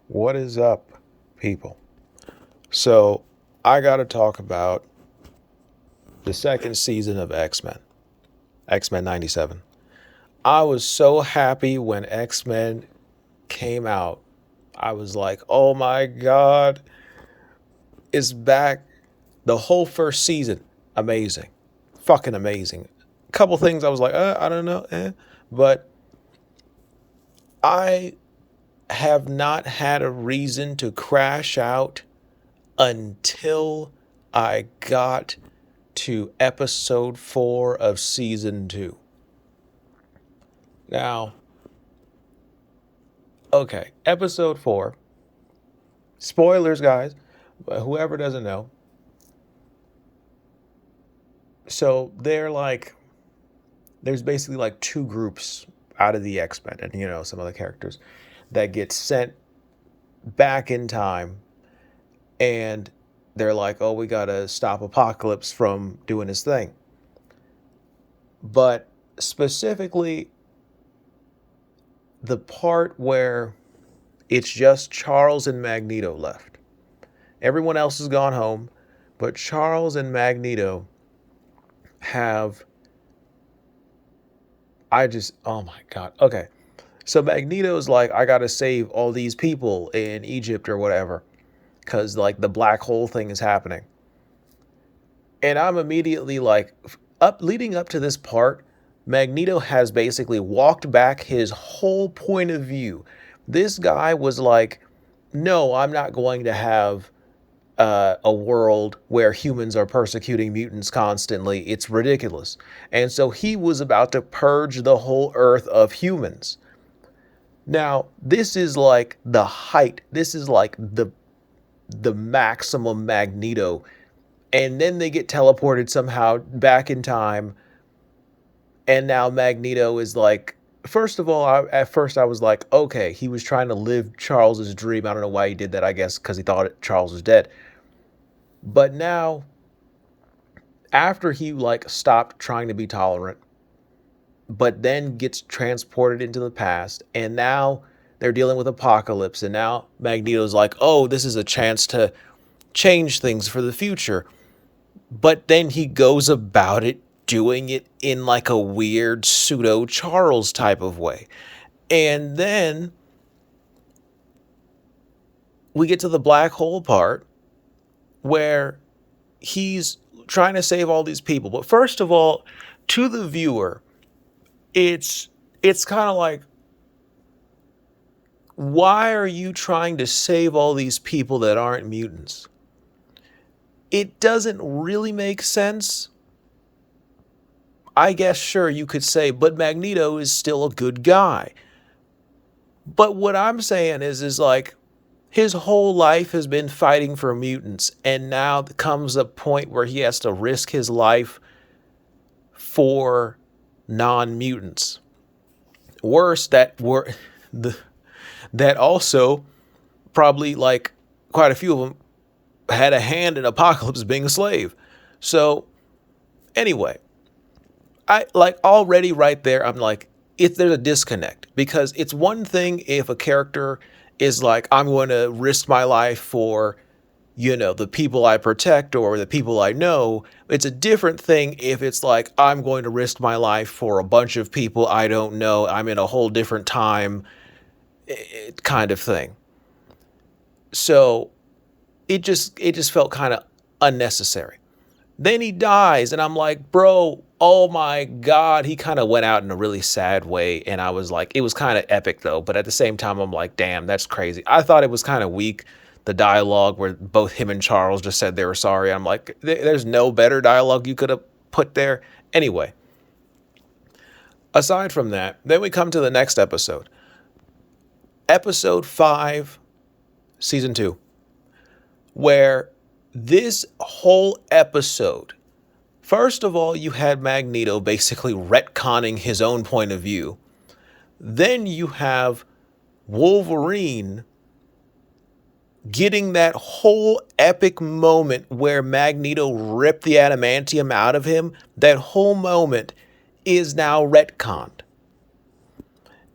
What is up, people? So, I got to talk about the second season of X-Men, X-Men 97. I was so happy when X-Men came out. I was like, oh my God, it's back. The whole first season, amazing. Fucking amazing. A couple things I was like, I don't know, But I have not had a reason to crash out until I got to episode 4 of season 2. Now, okay, episode 4. Spoilers, guys, but whoever doesn't know. So there's basically like two groups out of the X-Men and, some other characters that get sent back in time, and they're like, oh, we gotta stop Apocalypse from doing his thing. But specifically, the part where it's just Charles and Magneto left. Everyone else has gone home, but Charles and Magneto have. Oh my God. Okay. So Magneto's like, I gotta save all these people in Egypt or whatever, because like the black hole thing is happening. And I'm immediately like, leading up to this part, Magneto has basically walked back his whole point of view. This guy was like, no, I'm not going to have a world where humans are persecuting mutants constantly. It's ridiculous. And so he was about to purge the whole earth of humans. Now, this is like the height. This is like the maximum Magneto. And then they get teleported somehow back in time. And now Magneto is like, first of all, at first I was like, okay, he was trying to live Charles's dream. I don't know why he did that. I guess because he thought Charles was dead. But now, after he like stopped trying to be tolerant, but then gets transported into the past, and now they're dealing with Apocalypse, and now Magneto's like, oh, this is a chance to change things for the future. But then he goes about it doing it in like a weird pseudo Charles type of way. And then we get to the black hole part where he's trying to save all these people. But first of all, to the viewer, it's kind of like, why are you trying to save all these people that aren't mutants? It doesn't really make sense. I guess, sure, you could say, but Magneto is still a good guy. But what I'm saying is like, his whole life has been fighting for mutants, and now comes a point where he has to risk his life for non-mutants. Worse, that also probably like quite a few of them had a hand in Apocalypse being a slave. So anyway, I like already right there, I'm like, if there's a disconnect, because it's one thing if a character is like, I'm going to risk my life for, the people I protect or the people I know. It's a different thing if it's like, I'm going to risk my life for a bunch of people I don't know. I'm in a whole different time, kind of thing. So it just felt kind of unnecessary. Then he dies, and I'm like, bro, oh my God. He kind of went out in a really sad way. And I was like, it was kind of epic though. But at the same time, I'm like, damn, that's crazy. I thought it was kind of weak, the dialogue where both him and Charles just said they were sorry. I'm like, there's no better dialogue you could have put there. Anyway, aside from that, then we come to the next episode. Episode 5, season 2, where this whole episode, first of all, you had Magneto basically retconning his own point of view. Then you have Wolverine getting that whole epic moment where Magneto ripped the adamantium out of him. That whole moment is now retconned.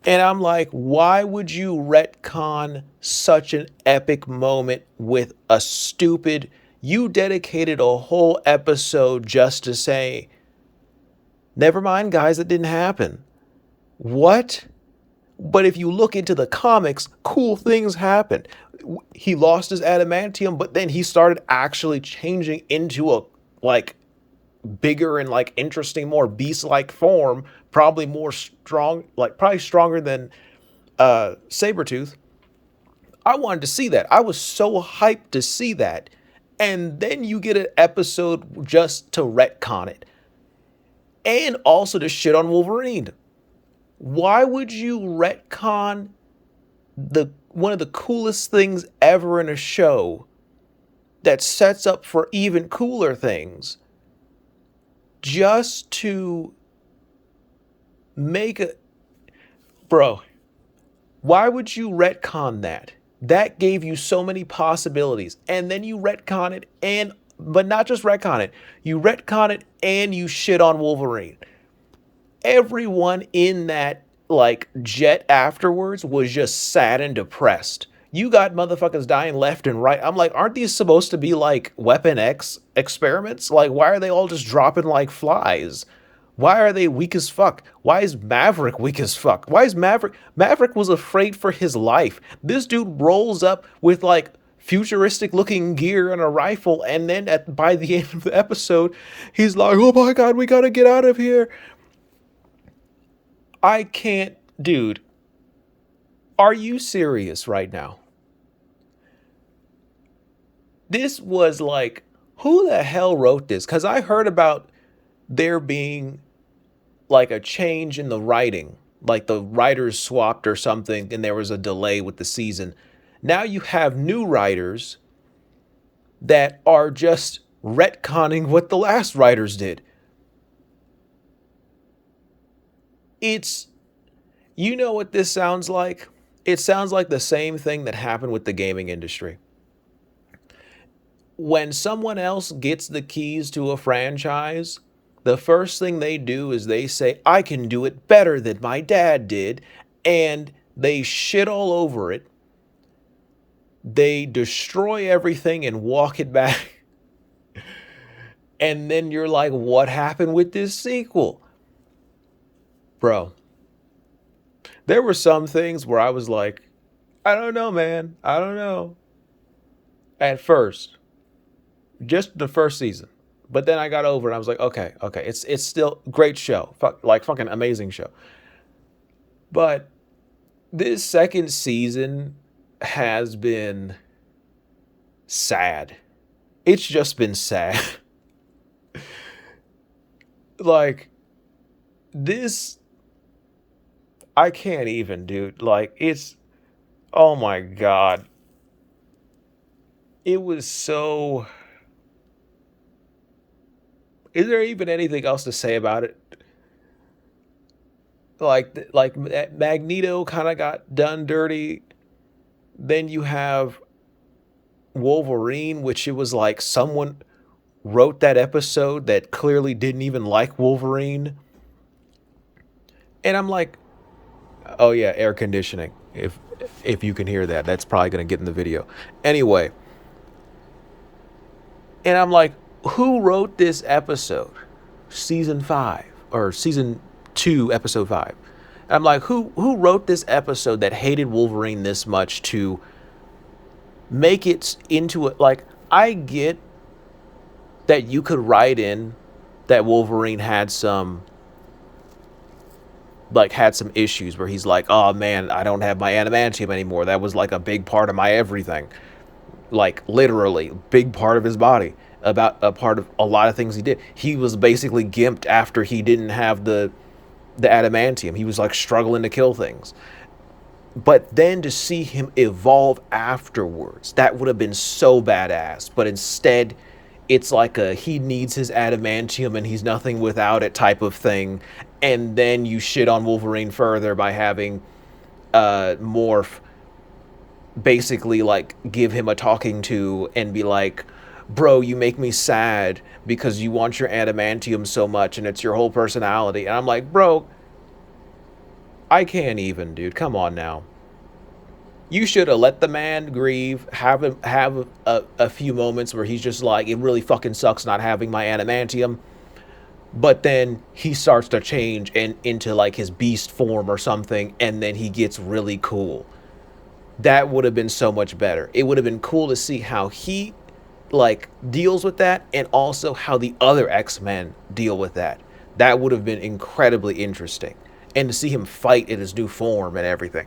And I'm like, why would you retcon such an epic moment with a stupid, you dedicated a whole episode just to say, never mind, guys, it didn't happen. What? But if you look into the comics, cool things happened. He lost his adamantium, but then he started actually changing into a like bigger and like interesting, more beast-like form, probably more strong, like probably stronger than Sabretooth. I wanted to see that. I was so hyped to see that. And then you get an episode just to retcon it. And also to shit on Wolverine. Why would you retcon the one of the coolest things ever in a show that sets up for even cooler things just to make a bro, why would you retcon that? That gave you so many possibilities. And then you retcon it and but not just retcon it. You retcon it and you shit on Wolverine. Everyone in that like jet afterwards was just sad and depressed. You got motherfuckers dying left and right. I'm like, aren't these supposed to be like Weapon X experiments? Like, why are they all just dropping like flies? Why are they weak as fuck? Why is Maverick weak as fuck? Why is Maverick? Maverick was afraid for his life. This dude rolls up with like futuristic looking gear and a rifle, and then by the end of the episode, he's like, "Oh my god, we gotta get out of here." I can't, dude. Are you serious right now? This was like, who the hell wrote this? Because I heard about there being like a change in the writing, like the writers swapped or something, and there was a delay with the season. Now you have new writers that are just retconning what the last writers did. It's, you know what this sounds like? It sounds like the same thing that happened with the gaming industry. When someone else gets the keys to a franchise, the first thing they do is they say, I can do it better than my dad did. And they shit all over it. They destroy everything and walk it back. And then you're like, what happened with this sequel? Bro, there were some things where I was like, I don't know, man. I don't know. At first, just the first season. But then I got over it. I was like, okay, okay, it's still great show, like fucking amazing show. But this second season has been sad. It's just been sad. Like this, I can't even, dude. Like it's, oh my god, it was so. Is there even anything else to say about it? Like Magneto kind of got done dirty. Then you have Wolverine, which it was like someone wrote that episode that clearly didn't even like Wolverine. And I'm like, oh yeah, air conditioning. If you can hear that, that's probably gonna get in the video. Anyway, and I'm like, who wrote this episode? Season 5 or season 2, episode 5. And I'm like, who wrote this episode that hated Wolverine this much to make it into it? Like, I get that you could write in that Wolverine had some issues where he's like, oh man, I don't have my adamantium anymore. That was like a big part of my everything. Like literally big part of his body, about a part of a lot of things he did. He was basically gimped after he didn't have the adamantium. He was like struggling to kill things. But then to see him evolve afterwards, that would have been so badass. But instead, it's like a he needs his adamantium and he's nothing without it type of thing. And then you shit on Wolverine further by having Morph basically like give him a talking to and be like, bro, you make me sad because you want your adamantium so much and it's your whole personality. And I'm like, bro, I can't even, dude. Come on now. You should have let the man grieve, have him have a few moments where he's just like, it really fucking sucks not having my adamantium. But then he starts to change and into like his beast form or something, and then he gets really cool. That would have been so much better. It would have been cool to see how he like deals with that, and also how the other X-Men deal with that. That would have been incredibly interesting. And to see him fight in his new form and everything.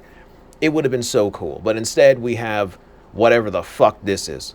It would have been so cool. But instead we have whatever the fuck this is.